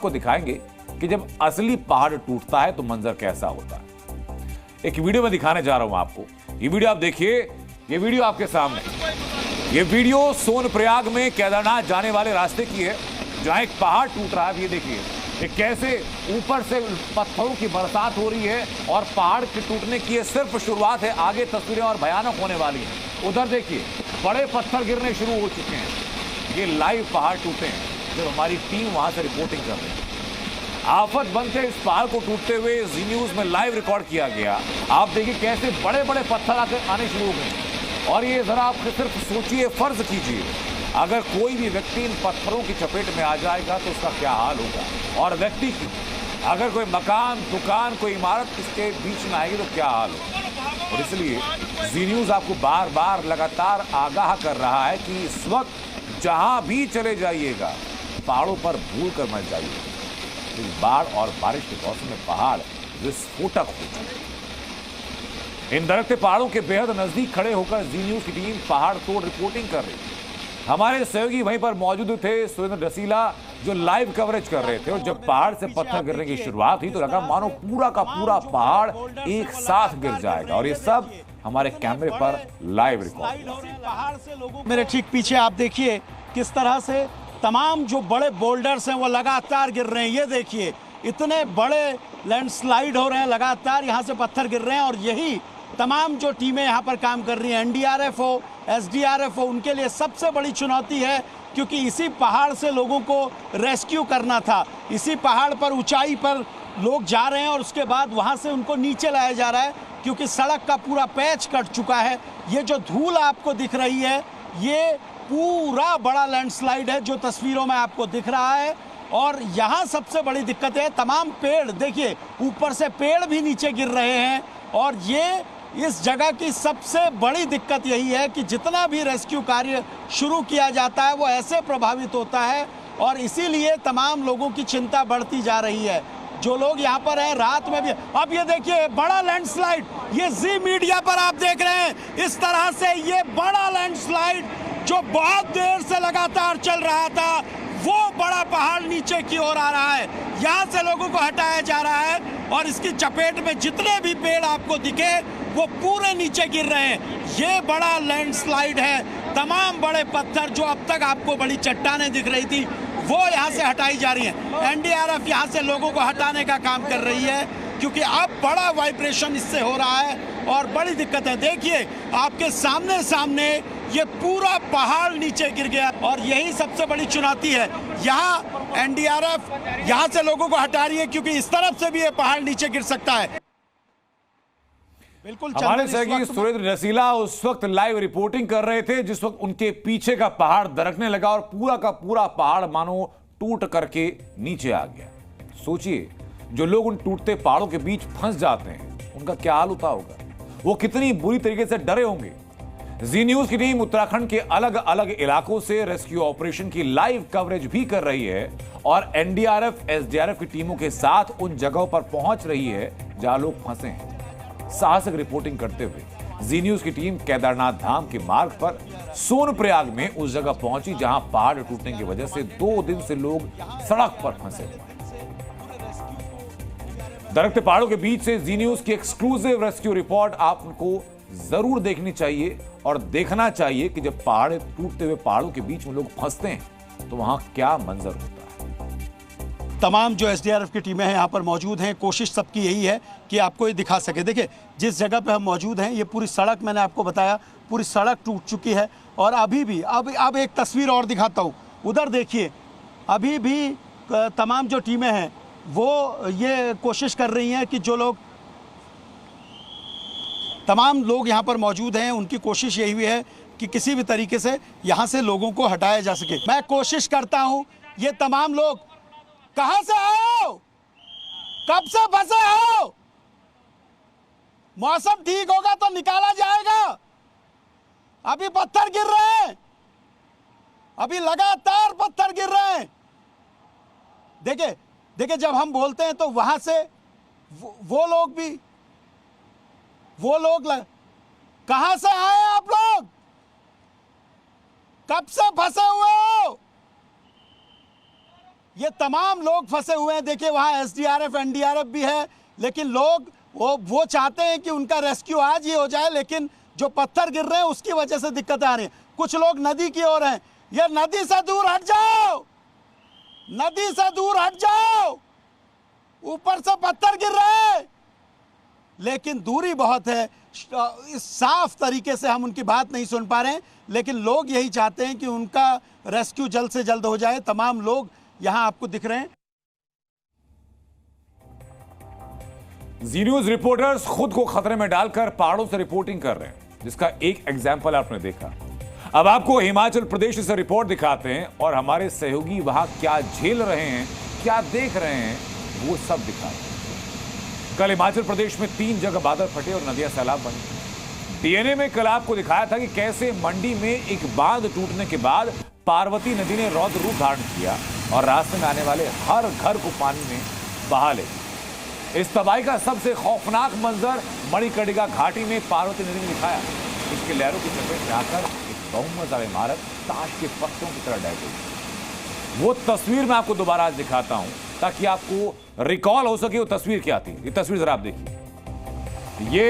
आपको दिखाएंगे कि जब असली पहाड़ टूटता है तो मंजर कैसा होता है। एक वीडियो में दिखाने जा रहा हूं आपको। ये वीडियो आप देखिए, ये वीडियो आपके सामने। ये वीडियो सोनप्रयाग में केदारनाथ जाने वाले रास्ते की है, जहां एक पहाड़ टूट रहा है। ये देखिए कि कैसे ऊपर से पत्थरों की बरसात हो रही है और पहाड़ के टूटने की ये सिर्फ शुरुआत है। आगे तस्वीरें और भयानक होने वाली हैं। उधर देखिए बड़े पत्थर गिरने शुरू हो चुके हैं। ये लाइव पहाड़ टूटे हैं जब हमारी टीम वहां से रिपोर्टिंग कर रही है। आफत बंद थे इस पहाड़ को टूटते हुए जी न्यूज में लाइव रिकॉर्ड किया गया। आप देखिए कैसे बड़े बड़े पत्थर आकर आने शुरू हो गए। और ये जरा आप सिर्फ सोचिए, फर्ज कीजिए अगर कोई भी व्यक्ति इन पत्थरों की चपेट में आ जाएगा तो उसका क्या हाल होगा। और व्यक्ति की अगर कोई मकान, दुकान, कोई इमारत इसके बीच में आएगी तो क्या हाल होगा। और इसलिए जी न्यूज आपको बार बार लगातार आगाह कर रहा है कि इस वक्त जहां भी चले जाइएगा पहाड़ों पर भूल कर मत जाइएगा। बाढ़ और बारिश के मौसम में पहाड़ विस्फोटक हो चुके। इन दरकते पहाड़ों के बेहद नजदीक खड़े होकर जी न्यूज की टीम पहाड़ तोड़ रिपोर्टिंग कर रही है। हमारे सहयोगी वहीं पर मौजूद थे, सुरेंद्र रसीला, जो लाइव कवरेज कर रहे थे। और जब पहाड़ से पत्थर गिरने की शुरुआत हुई तो लगा मानो पूरा का पूरा पहाड़ एक साथ गिर जाएगा। और ये सब हमारे कैमरे पर लाइव रिकॉर्ड। पहाड़ से लोगों मेरे ठीक पीछे आप देखिए किस तरह से तमाम जो बड़े बोल्डर्स हैं वो लगातार गिर रहे हैं। ये देखिए इतने बड़े लैंडस्लाइड हो रहे हैं, लगातार यहाँ से पत्थर गिर रहे हैं। और यही तमाम जो टीमें यहाँ पर काम कर रही हैं, एनडीआरएफ हो, एसडीआरएफ हो, उनके लिए सबसे बड़ी चुनौती है, क्योंकि इसी पहाड़ से लोगों को रेस्क्यू करना था। इसी पहाड़ पर ऊंचाई पर लोग जा रहे हैं और उसके बाद वहाँ से उनको नीचे लाया जा रहा है, क्योंकि सड़क का पूरा पैच कट चुका है। ये जो धूल आपको दिख रही है ये पूरा बड़ा लैंडस्लाइड है जो तस्वीरों में आपको दिख रहा है। और यहाँ सबसे बड़ी दिक्कत है, तमाम पेड़ देखिए ऊपर से पेड़ भी नीचे गिर रहे हैं। और ये इस जगह की सबसे बड़ी दिक्कत यही है कि जितना भी रेस्क्यू कार्य शुरू किया जाता है वो ऐसे प्रभावित होता है। और इसीलिए तमाम लोगों की चिंता बढ़ती जा रही है। जो लोग यहाँ पर हैं रात में भी, अब ये देखिए बड़ा लैंडस्लाइड, ये जी मीडिया पर आप देख रहे हैं इस तरह से ये बड़ा लैंडस्लाइड जो बहुत देर से लगातार चल रहा था, वो बड़ा पहाड़ नीचे की ओर आ रहा है। यहाँ से लोगों को हटाया जा रहा है और इसकी चपेट में जितने भी पेड़ आपको दिखे वो पूरे नीचे गिर रहे हैं। ये बड़ा लैंडस्लाइड है। तमाम बड़े पत्थर जो अब तक आपको बड़ी चट्टानें दिख रही थी वो यहाँ से हटाई जा रही हैं। एनडीआरएफ यहाँ से लोगों को हटाने का काम कर रही है, क्योंकि अब बड़ा वाइब्रेशन इससे हो रहा है और बड़ी दिक्कत है। देखिए आपके सामने सामने ये पूरा पहाड़ नीचे गिर गया और यही सबसे बड़ी चुनौती है। यहाँ एनडीआरएफ यहाँ से लोगों को हटा रही है, क्योंकि इस तरफ से भी ये पहाड़ नीचे गिर सकता है। बिल्कुल हमारे सहयोगी सुरेंद्र रसीला उस वक्त लाइव रिपोर्टिंग कर रहे थे जिस वक्त उनके पीछे का पहाड़ दरकने लगा और पूरा का पूरा पहाड़ मानो टूट करके नीचे आ गया। सोचिए जो लोग उन टूटते पहाड़ों के बीच फंस जाते हैं उनका क्या हाल होता होगा, वो कितनी बुरी तरीके से डरे होंगे। जी न्यूज की टीम उत्तराखंड के अलग अलग इलाकों से रेस्क्यू ऑपरेशन की लाइव कवरेज भी कर रही है और एनडीआरएफ, एसडीआरएफ की टीमों के साथ उन जगहों पर पहुंच रही है जहां लोग फंसे हैं। साहसिक रिपोर्टिंग करते हुए जी न्यूज की टीम केदारनाथ धाम के मार्ग पर सोनप्रयाग में उस जगह पहुंची जहां पहाड़ टूटने की वजह से 2 दिन से लोग सड़क पर फंसे हुए हैं। दरकते पहाड़ों के बीच से जी न्यूज की एक्सक्लूसिव रेस्क्यू रिपोर्ट आपको जरूर देखनी चाहिए और देखना चाहिए कि जब पहाड़ टूटते हुए पहाड़ों के बीच में लोग फंसते हैं तो वहां क्या मंजर होता है। तमाम जो एसडीआरएफ की टीमें हैं यहाँ पर मौजूद हैं। कोशिश सबकी यही है कि आपको ये दिखा सके। देखिए जिस जगह पे हम मौजूद हैं ये पूरी सड़क, मैंने आपको बताया पूरी सड़क टूट चुकी है। और अभी भी अब एक तस्वीर और दिखाता हूँ, उधर देखिए अभी भी तमाम जो टीमें हैं वो ये कोशिश कर रही हैं कि जो लोग, तमाम लोग यहाँ पर मौजूद हैं, उनकी कोशिश यही हुई है कि किसी भी तरीके से यहाँ से लोगों को हटाया जा सके। मैं कोशिश करता हूँ, ये तमाम लोग कहाँ से आए हो, कब से फंसे हो, मौसम ठीक होगा तो निकाला जाएगा। अभी पत्थर गिर रहे हैं, अभी लगातार पत्थर गिर रहे हैं। देखिए देखिए जब हम बोलते हैं तो वहां से वो लोग कहां से आए आप लोग, कब से फंसे हुए हो। ये तमाम लोग फंसे हुए हैं। देखिए वहाँ SDRF NDRF भी है, लेकिन लोग वो चाहते हैं कि उनका रेस्क्यू आज ही हो जाए, लेकिन जो पत्थर गिर रहे हैं उसकी वजह से दिक्कतें आ रही हैं। कुछ लोग नदी की ओर हैं। ये नदी से दूर हट जाओ, नदी से दूर हट जाओ, ऊपर से पत्थर गिर रहे हैं, लेकिन दूरी बहुत है। इस साफ तरीके से हम उनकी बात नहीं सुन पा रहे हैं, लेकिन लोग यही चाहते हैं कि उनका रेस्क्यू जल्द से जल्द हो जाए। तमाम लोग यहां आपको दिख रहे हैं। जी न्यूज रिपोर्टर्स खुद को खतरे में डालकर पहाड़ों से रिपोर्टिंग कर रहे हैं, जिसका एक एग्जाम्पल आपने देखा। अब आपको हिमाचल प्रदेश से रिपोर्ट दिखाते हैं और हमारे सहयोगी वहां क्या झेल रहे हैं, क्या देख रहे हैं, वो सब दिखाते हैं। कल हिमाचल प्रदेश में 3 जगह बादल फटे और नदियां सैलाब बनी। डीएनए में कल आपको दिखाया था कि कैसे मंडी में एक बांध टूटने के बाद पार्वती नदी ने रौद्र रूप धारण किया और रास्ते में आने वाले हर घर को पानी में बहा ले। इस तबाही का सबसे खौफनाक मंजर मणिकर्णिका घाटी में पार्वती नदी ने दिखाया। इसके लहरों की चपेट में आकर एक बहुमंजिला इमारत ताश के पत्तों की तरह ढह गई। वो तस्वीर मैं आपको दोबारा आज दिखाता हूं ताकि आपको रिकॉल हो सके वो तस्वीर क्या थी। ये तस्वीर जरा आप देखिए। ये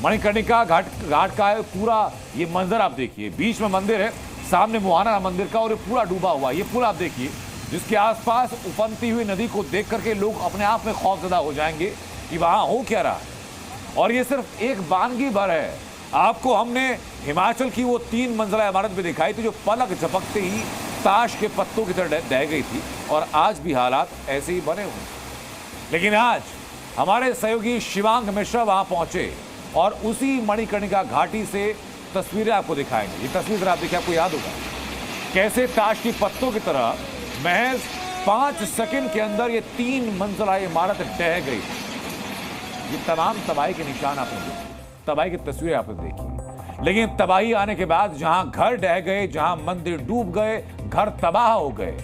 मणिकर्णिका घाट का है पूरा ये मंजर आप देखिए। बीच में मंदिर है, सामने मुहाना मंदिर का, और ये पूरा डूबा हुआ। ये पुल आप देखिए जिसके आसपास उफनती हुई नदी को देख करके लोग अपने आप में खौफजदा हो जाएंगे कि वहां हो क्या रहा है। और ये सिर्फ एक बानगी भर है। आपको हमने हिमाचल की वो 3 मंजिला इमारत भी दिखाई थी जो पलक झपकते ही ताश के पत्तों की तरह ढह गई थी, और आज भी हालात ऐसे ही बने हुए। लेकिन आज हमारे सहयोगी शिवांग मिश्रा वहां पहुंचे और उसी मणिकर्णिका घाटी से तस्वीरें आपको दिखाएंगे। ये तस्वीर जरा आप देखिए, आपको याद होगा कैसे ताश की पत्तों की तरह महज 5 सेकंड के अंदर ये 3 मंजिला इमारत ढह गई। ये तमाम तबाही के निशान आपने देखे, तबाही की तस्वीरें आपने देखी। लेकिन तबाही आने के बाद जहां घर ढह गए, जहां मंदिर डूब गए, घर तबाह हो गए,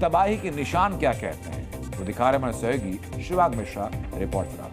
तबाही के निशान क्या कहते हैं तो दिखा रहे हमारे सहयोगी शिवांग मिश्रा। रिपोर्ट जरा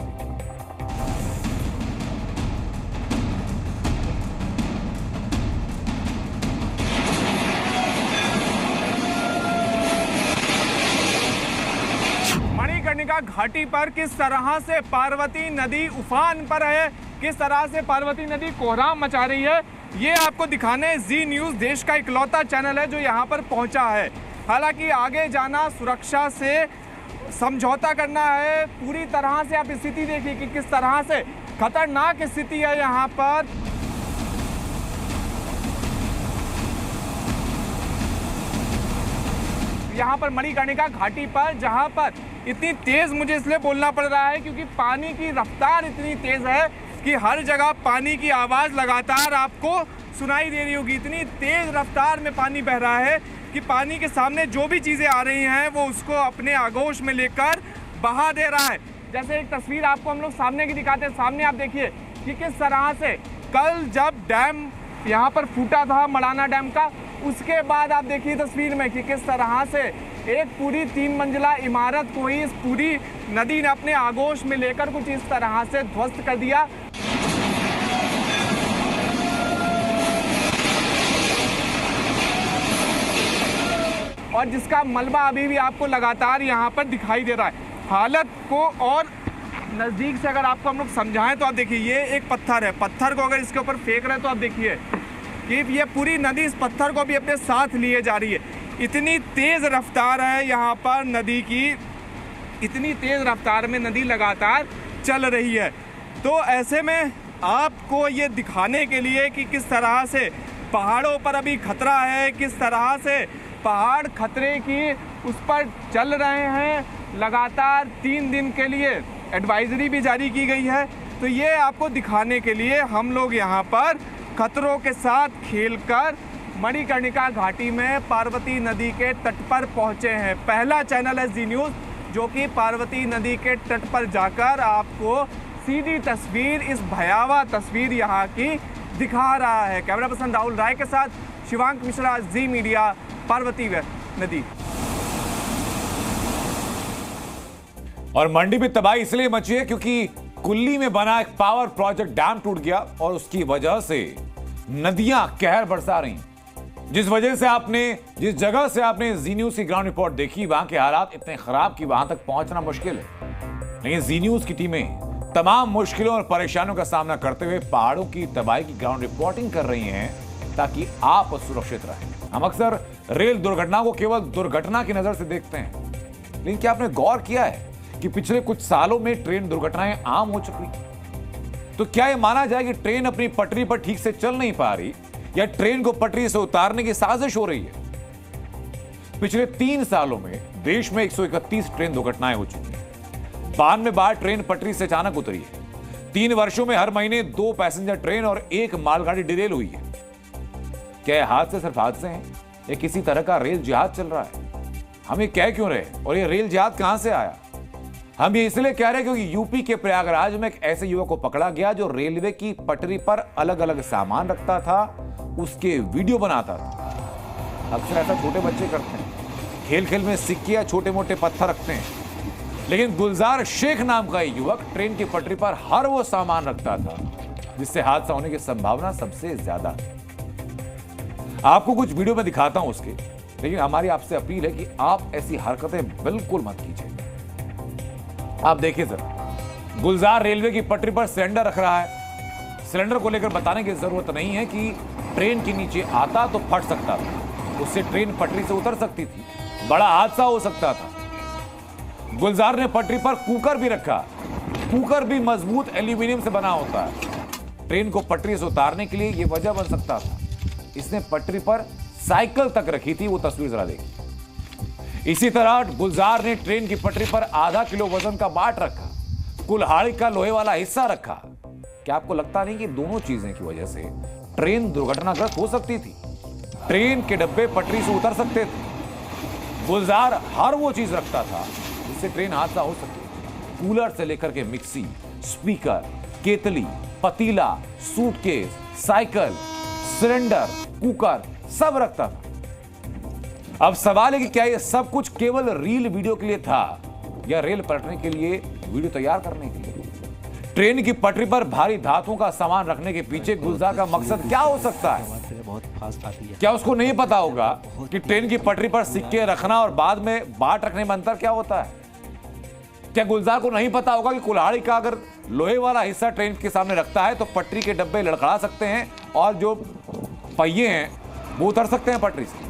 मणिकर्णिका घाटी पर किस तरह से पार्वती नदी उफान पर है, किस तरह से पार्वती नदी कोहराम मचा रही है, ये आपको दिखाने जी न्यूज़ देश का इकलौता चैनल है जो यहाँ पर पहुँचा है। हालांकि आगे जाना, सुरक्षा से समझौता करना है। पूरी तरह से आप स्थिति देखिए कि किस तरह से खतरनाक स्थिति है यहाँ पर। यहाँ पर मणिकर्णिका घाटी पर, जहाँ पर इतनी तेज मुझे इसलिए बोलना पड़ रहा है क्योंकि पानी की रफ्तार इतनी तेज है कि हर जगह पानी की आवाज़ लगातार आपको सुनाई दे रही होगी। इतनी तेज रफ्तार में पानी बह रहा है कि पानी के सामने जो भी चीज़ें आ रही हैं वो उसको अपने आगोश में लेकर बहा दे रहा है। जैसे एक तस्वीर आपको हम लोग सामने की दिखाते हैं। सामने आप देखिए कि किस तरह से कल जब डैम यहाँ पर फूटा था, मड़ाना डैम का, उसके बाद आप देखिए तस्वीर में कि किस तरह से एक पूरी 3 मंजिला इमारत को ही इस पूरी नदी ने अपने आगोश में लेकर कुछ इस तरह से ध्वस्त कर दिया। और जिसका मलबा अभी भी आपको लगातार यहाँ पर दिखाई दे रहा है। हालत को और नज़दीक से अगर आपको हम लोग समझाएं तो आप देखिए ये एक पत्थर है। पत्थर को अगर इसके ऊपर फेंक रहे हैं तो आप देखिए कि ये पूरी नदी इस पत्थर को भी अपने साथ लिए जा रही है। इतनी तेज़ रफ्तार है यहाँ पर नदी की, इतनी तेज़ रफ्तार में नदी लगातार चल रही है। तो ऐसे में आपको ये दिखाने के लिए कि किस तरह से पहाड़ों पर अभी खतरा है, किस तरह से पहाड़ खतरे की उस पर चल रहे हैं। लगातार 3 दिन के लिए एडवाइजरी भी जारी की गई है। तो ये आपको दिखाने के लिए हम लोग यहाँ पर खतरों के साथ खेलकर मणिकर्णिका घाटी में पार्वती नदी के तट पर पहुँचे हैं। पहला चैनल है जी न्यूज़ जो कि पार्वती नदी के तट पर जाकर आपको सीधी तस्वीर, इस भयावह तस्वीर यहाँ की दिखा रहा है। कैमरा पर्सन राहुल राय के साथ शिवांग मिश्रा, जी मीडिया, पार्वती नदी। और मंडी में तबाही इसलिए मची है क्योंकि कुल्ली में बना एक पावर प्रोजेक्ट डैम टूट गया और उसकी वजह से नदियां कहर बरसा रही। जिस जगह से आपने जी न्यूज की ग्राउंड रिपोर्ट देखी, वहां के हालात इतने खराब कि वहां तक पहुंचना मुश्किल है। लेकिन जी न्यूज की टीमें तमाम मुश्किलों और परेशानियों का सामना करते हुए पहाड़ों की तबाही की ग्राउंड रिपोर्टिंग कर रही हैं ताकि आप सुरक्षित रहें। हम अक्सर रेल दुर्घटना को केवल दुर्घटना की नजर से देखते हैं, लेकिन क्या आपने गौर किया है कि पिछले कुछ सालों में ट्रेन दुर्घटनाएं आम हो चुकी? तो क्या यह माना जाए कि ट्रेन अपनी पटरी पर ठीक से चल नहीं पा रही या ट्रेन को पटरी से उतारने की साजिश हो रही है? पिछले 3 सालों में देश में 131 ट्रेन दुर्घटनाएं हो चुकी हैं। 92 बार ट्रेन पटरी से अचानक उतरी है। 3 वर्षों में हर महीने 2 पैसेंजर ट्रेन और 1 मालगाड़ी डिरेल हुई है। क्या ये हादसे सिर्फ हादसे हैं या किसी तरह का रेल जिहाद चल रहा है? हम ये कह क्यों रहे और ये रेल जिहाद कहां से आया? हम ये इसलिए कह रहे हैं क्योंकि यूपी के प्रयागराज में एक ऐसे युवक को पकड़ा गया जो रेलवे की पटरी पर अलग अलग सामान रखता था, उसके वीडियो बनाता था। अक्सर ऐसा छोटे बच्चे करते हैं, खेल खेल में सिक्के या छोटे मोटे पत्थर रखते हैं। लेकिन गुलजार शेख नाम का युवक ट्रेन की पटरी पर हर वो सामान रखता था जिससे हादसा होने की संभावना सबसे ज्यादा है। आपको कुछ वीडियो में दिखाता हूं उसके, लेकिन हमारी आपसे अपील है कि आप ऐसी हरकतें बिल्कुल मत कीजिए। आप देखिए जरा, गुलजार रेलवे की पटरी पर सिलेंडर रख रहा है। सिलेंडर को लेकर बताने की जरूरत नहीं है कि ट्रेन के नीचे आता तो फट सकता था, उससे ट्रेन पटरी से उतर सकती थी, बड़ा हादसा हो सकता था। गुलजार ने पटरी पर कुकर भी रखा। कुकर भी मजबूत एल्यूमिनियम से बना होता है। ट्रेन को पटरी से उतारने के लिए यह वजह बन सकता था। इसने पटरी पर साइकिल तक रखी थी, वो तस्वीर जरा देखिए। इसी तरह गुलजार ने ट्रेन की पटरी पर आधा किलो वजन का बाट रखा, कुल्हाड़ी का लोहे वाला हिस्सा रखा। क्या आपको लगता नहीं कि दोनों चीजें की वजह से ट्रेन दुर्घटनाग्रस्त हो सकती थी? ट्रेन के डब्बे पटरी से उतर सकते थे। गुलजार हर वो चीज रखता था जिससे ट्रेन हादसा हो सके। कूलर से लेकर के मिक्सी, स्पीकर, केतली, पतीला, सूटकेस, साइकिल, सिलेंडर, कुकर सब रखता था। अब सवाल है कि क्या यह सब कुछ केवल रील वीडियो के लिए था या रेल पलटने के लिए वीडियो तैयार करने के लिए? ट्रेन की पटरी पर भारी धातुओं का सामान रखने के पीछे गुलजार का मकसद क्या हो सकता है? बहुत फास्ट आती है। क्या उसको नहीं पता होगा कि ट्रेन की पटरी पर सिक्के रखना और बाद में बाट रखने में अंतर क्या होता है? क्या गुलजार को नहीं पता होगा कि कुल्हाड़ी का अगर लोहे वाला हिस्सा ट्रेन के सामने रखता है तो पटरी के डब्बे लड़खड़ा सकते हैं और जो पहिए हैं वो उतर सकते हैं पटरी से?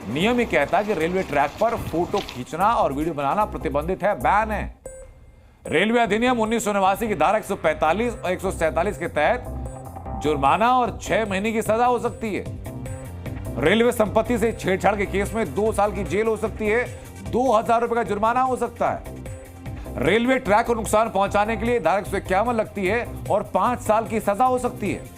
नियम ये कहता है कि रेलवे ट्रैक पर फोटो खींचना और वीडियो बनाना प्रतिबंधित है, बैन है। रेलवे अधिनियम 1989 की धारा 145 और 147 के तहत जुर्माना और 6 महीने की सजा हो सकती है। रेलवे संपत्ति से छेड़छाड़ के केस में 2 साल की जेल हो सकती है, 2000 रुपए का जुर्माना हो सकता है। रेलवे ट्रैक को नुकसान पहुंचाने के लिए धारा 151 लगती है और 5 साल की सजा हो सकती है।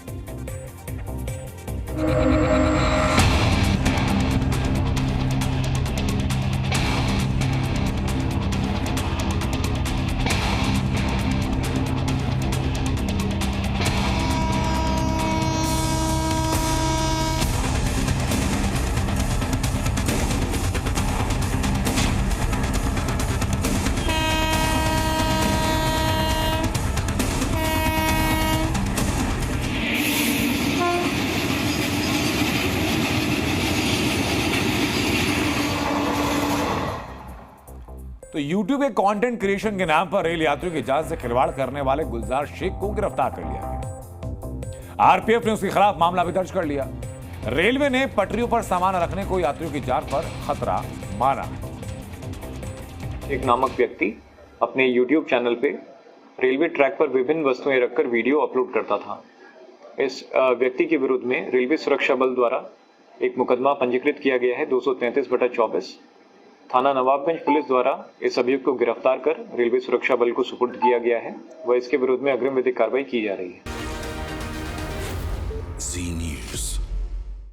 तो YouTube के कंटेंट क्रिएशन के नाम पर रेल यात्रियों की जान से खिलवाड़ करने वाले गुलजार शेख को गिरफ्तार कर लिया गया। आरपीएफ ने उसके खिलाफ मामला भी दर्ज कर लिया। रेलवे ने पटरियों पर सामान रखने को यात्रियों की जान पर खतरा माना। एक नामक व्यक्ति अपने YouTube चैनल पे रेलवे ट्रैक पर विभिन्न वस्तुएं रखकर वीडियो अपलोड करता था। इस व्यक्ति के विरुद्ध में रेलवे सुरक्षा बल द्वारा एक मुकदमा पंजीकृत किया गया है 233/24। थाना नवाबगंज पुलिस द्वारा इस अभियुक्त को गिरफ्तार कर रेलवे सुरक्षा बल को सुपुर्द किया गया है व इसके विरुद्ध में अग्रिम विधिक कार्रवाई की जा रही है।